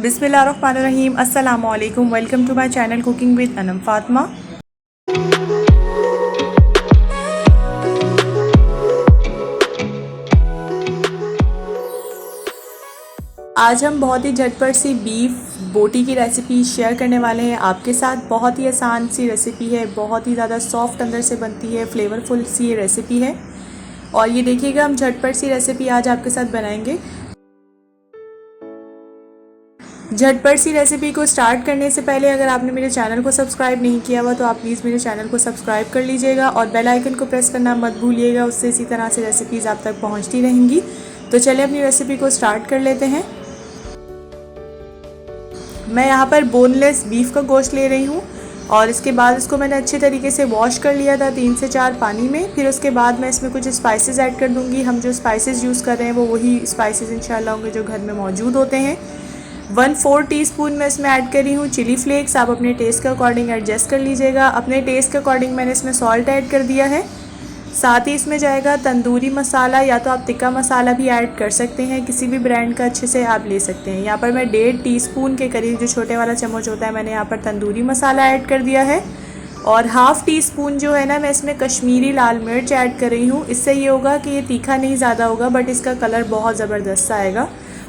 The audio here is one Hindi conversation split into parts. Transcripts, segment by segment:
बिस्मिल्लाहिर्रहमानिर्रहीम। अस्सलामु अलैकुम। Welcome to my channel cooking with Anam Fatima. आज हम बहुत ही झटपट सी बीफ बोटी की रेसिपी शेयर करने वाले हैं आपके साथ। बहुत ही आसान सी रेसिपी है, बहुत ही ज़्यादा सॉफ्ट अंदर से बनती है, फ्लेवरफुल सी ये रेसिपी है। और ये देखिएगा, हम झटपट सी रेसिपी आज आपके साथ बनाएंगे। झटपट सी रेसिपी को स्टार्ट करने से पहले अगर आपने मेरे चैनल को सब्सक्राइब नहीं किया हुआ तो आप प्लीज़ मेरे चैनल को सब्सक्राइब कर लीजिएगा और बेल आइकन को प्रेस करना मत भूलिएगा, उससे इसी तरह से रेसिपीज़ आप तक पहुंचती रहेंगी। तो चलिए अपनी रेसिपी को स्टार्ट कर लेते हैं। मैं यहाँ पर बोनलेस बीफ का गोश्त ले रही हूँ और इसके बाद इसको मैंने अच्छे तरीके से वॉश कर लिया था 3 से 4 पानी में। फिर उसके बाद मैं इसमें कुछ स्पाइसेस ऐड कर दूँगी। हम जो स्पाइसेस यूज़ कर रहे हैं वो वही स्पाइसेस इंशाल्लाह होंगे जो घर में मौजूद होते हैं। 1/4 टीस्पून मैं इसमें ऐड कर रही हूँ चिली फ्लेक्स। आप अपने टेस्ट के अकॉर्डिंग एडजस्ट कर लीजिएगा। अपने टेस्ट के अकॉर्डिंग मैंने इसमें सॉल्ट ऐड कर दिया है। साथ ही इसमें जाएगा तंदूरी मसाला, या तो आप तिक्का मसाला भी ऐड कर सकते हैं, किसी भी ब्रांड का अच्छे से आप ले सकते हैं। यहाँ पर मैं 1.5 टीस्पून के करीब, जो छोटे वाला चम्मच होता है, मैंने यहाँ पर तंदूरी मसाला ऐड कर दिया है। और 1/2 टीस्पून जो है ना, मैं इसमें कश्मीरी लाल मिर्च ऐड कर रही हूँ। इससे ये होगा कि ये तीखा नहीं ज़्यादा होगा, बट इसका कलर बहुत ज़बरदस्त आएगा।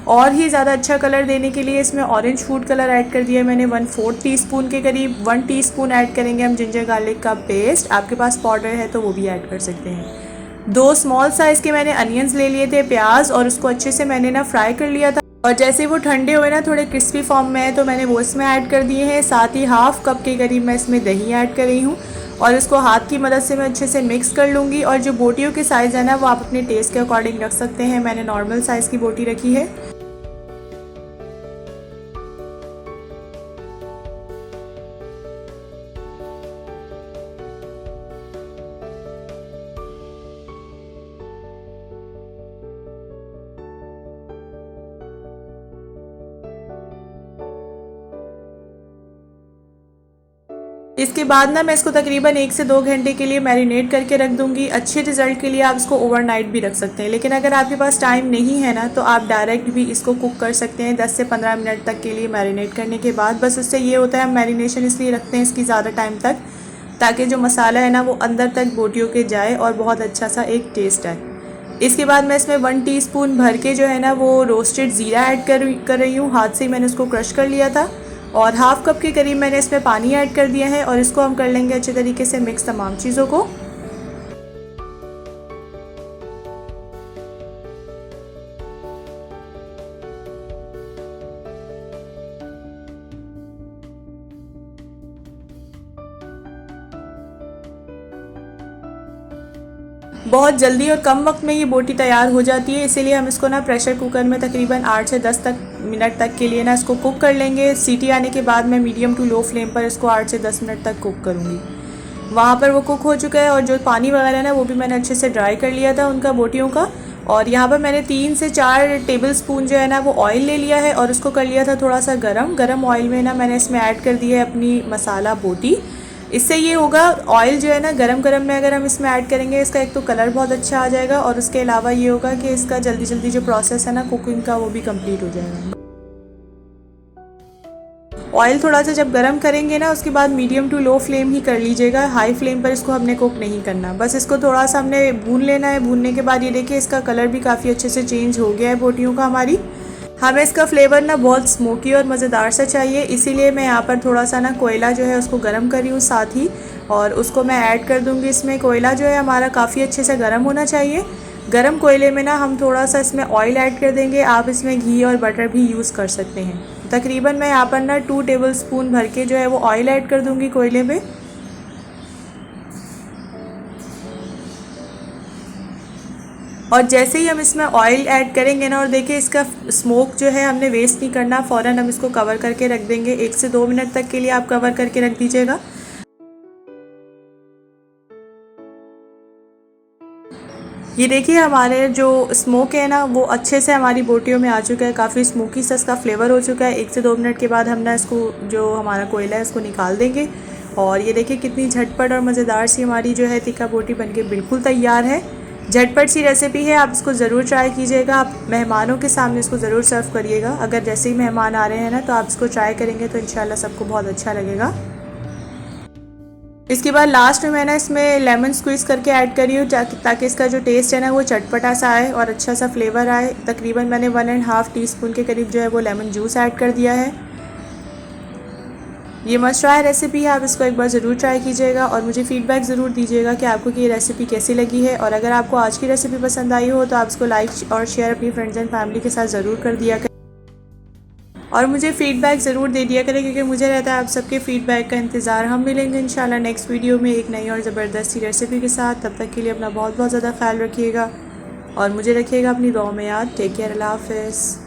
और ही ज़्यादा अच्छा कलर देने के लिए इसमें ऑरेंज फूड कलर ऐड कर दिया है मैंने 1/4 टीस्पून के करीब। 1 टीस्पून ऐड करेंगे हम जिंजर गार्लिक का पेस्ट। आपके पास पाउडर है तो वो भी ऐड कर सकते हैं। 2 स्मॉल साइज़ के मैंने अनियंस ले लिए थे, प्याज, और उसको अच्छे से मैंने ना फ्राई कर लिया था। और जैसे वो ठंडे हुए ना, थोड़े क्रिस्पी फॉर्म में है, तो मैंने वो इसमें ऐड कर दिए हैं। साथ ही 1/2 कप के करीब मैं इसमें दही ऐड कर रही हूँ और इसको हाथ की मदद से मैं अच्छे से मिक्स कर लूँगी। और जो बोटियों के साइज़ है ना, वो आप अपने टेस्ट के अकॉर्डिंग रख सकते हैं। मैंने नॉर्मल साइज़ की बोटी रखी है। इसके बाद ना मैं इसको तकरीबन 1 से 2 घंटे के लिए मैरिनेट करके रख दूंगी। अच्छे रिज़ल्ट के लिए आप इसको ओवरनाइट भी रख सकते हैं, लेकिन अगर आपके पास टाइम नहीं है ना, तो आप डायरेक्ट भी इसको कुक कर सकते हैं 10 से 15 मिनट तक के लिए मैरिनेट करने के बाद। बस उससे ये होता है, हम मैरिनेशन इसलिए रखते हैं इसकी ज़्यादा टाइम तक, ताकि जो मसाला है ना वो अंदर तक बोटियों के जाए और बहुत अच्छा सा एक टेस्ट आए। इसके बाद मैं इसमें 1 टीस्पून भर के जो है ना वो रोस्टेड ज़ीरा ऐड कर रही हूँ। हाथ से मैंने उसको क्रश कर लिया था। और 1/2 कप के करीब मैंने इसमें पानी ऐड कर दिया है और इसको हम कर लेंगे अच्छे तरीके से मिक्स तमाम चीज़ों को। बहुत जल्दी और कम वक्त में ये बोटी तैयार हो जाती है, इसीलिए हम इसको ना प्रेशर कुकर में तकरीबन 8 से 10 मिनट तक के लिए ना इसको कुक कर लेंगे। सीटी आने के बाद मैं मीडियम टू लो फ्लेम पर इसको 8 से 10 मिनट तक कुक करूँगी। वहाँ पर वो कुक हो चुका है और जो पानी वगैरह है ना, वो भी मैंने अच्छे से ड्राई कर लिया था उनका, बोटियों का। और यहाँ पर मैंने 3 से 4 टेबल स्पून जो है ना वो ऑयल ले लिया है और उसको कर लिया था थोड़ा सा गरम ऑयल में ना मैंने इसमें ऐड कर दिया है अपनी मसाला बोटी। इससे ये होगा, ऑयल जो है ना गरम में अगर हम इसमें ऐड करेंगे, इसका एक तो कलर बहुत अच्छा आ जाएगा और उसके अलावा ये होगा कि इसका जल्दी जो प्रोसेस है ना कुकिंग का, वो भी कंप्लीट हो जाएगा। ऑयल थोड़ा सा जब गरम करेंगे ना, उसके बाद मीडियम टू लो फ्लेम ही कर लीजिएगा। हाई फ्लेम पर इसको हमने कुक नहीं करना, बस इसको थोड़ा सा हमने भून लेना है। भूनने के बाद ये देखिए इसका कलर भी काफ़ी अच्छे से चेंज हो गया है बोटियों का हमारी। हमें इसका फ्लेवर ना बहुत स्मोकी और मज़ेदार सा चाहिए, इसीलिए मैं यहाँ पर थोड़ा सा ना कोयला जो है उसको गर्म कर रही हूँ साथ ही, और उसको मैं ऐड कर दूँगी इसमें। कोयला जो है हमारा काफ़ी अच्छे से गर्म होना चाहिए। गर्म कोयले में ना हम थोड़ा सा इसमें ऑयल ऐड कर देंगे। आप इसमें घी और बटर भी यूज़ कर सकते हैं। तकरीबन मैं यहाँ पर ना 2 टेबल स्पून भर के जो है वो ऑयल ऐड कर दूँगी कोयले में। और जैसे ही हम इसमें ऑयल ऐड करेंगे ना, और देखिए इसका स्मोक जो है हमने वेस्ट नहीं करना, फ़ौरन हम इसको कवर करके रख देंगे। 1 से 2 मिनट तक के लिए आप कवर करके रख दीजिएगा। ये देखिए हमारे जो स्मोक है ना वो अच्छे से हमारी बोटियों में आ चुका है, काफ़ी स्मोकी सा इसका फ्लेवर हो चुका है। 1 से 2 मिनट के बाद हम ना इसको, जो हमारा कोयला है, इसको निकाल देंगे। और ये देखिए कितनी झटपट और मज़ेदार सी हमारी जो है तिक्का बोटी बनके बिल्कुल तैयार है। झटपट सी रेसिपी है, आप इसको ज़रूर ट्राई कीजिएगा। आप मेहमानों के सामने इसको ज़रूर सर्व करिएगा। अगर जैसे ही मेहमान आ रहे हैं ना तो आप इसको ट्राई करेंगे तो इंशाल्लाह सबको बहुत अच्छा लगेगा। इसके बाद लास्ट में मैं ना इसमें लेमन स्क्वीज़ करके ऐड करी हूँ ताकि इसका जो टेस्ट है ना वो चटपटा सा आए और अच्छा सा फ्लेवर आए। तकरीबन मैंने 1.5 टीस्पून के करीब जो है वो लेमन जूस ऐड कर दिया है। ये मस्ट ट्राई रेसिपी है, आप इसको एक बार ज़रूर ट्राई कीजिएगा और मुझे फ़ीडबैक ज़रूर दीजिएगा कि आपको ये रेसिपी कैसी लगी है। और अगर आपको आज की रेसिपी पसंद आई हो तो आप इसको लाइक और शेयर अपनी फ्रेंड्स एंड फैमिली के साथ ज़रूर कर दिया करें और मुझे फ़ीडबैक ज़रूर दे दिया करें, क्योंकि मुझे रहता है आप सबके फ़ीडबैक का इंतज़ार। हम मिलेंगे इंशाल्लाह नेक्स्ट वीडियो में एक नई और ज़बरदस्ती रेसिपी के साथ। तब तक के लिए अपना बहुत बहुत ज़्यादा ख्याल रखिएगा और मुझे रखिएगा अपनी दुआ में याद। टेक केयर, अल्लाह हाफ़िज़।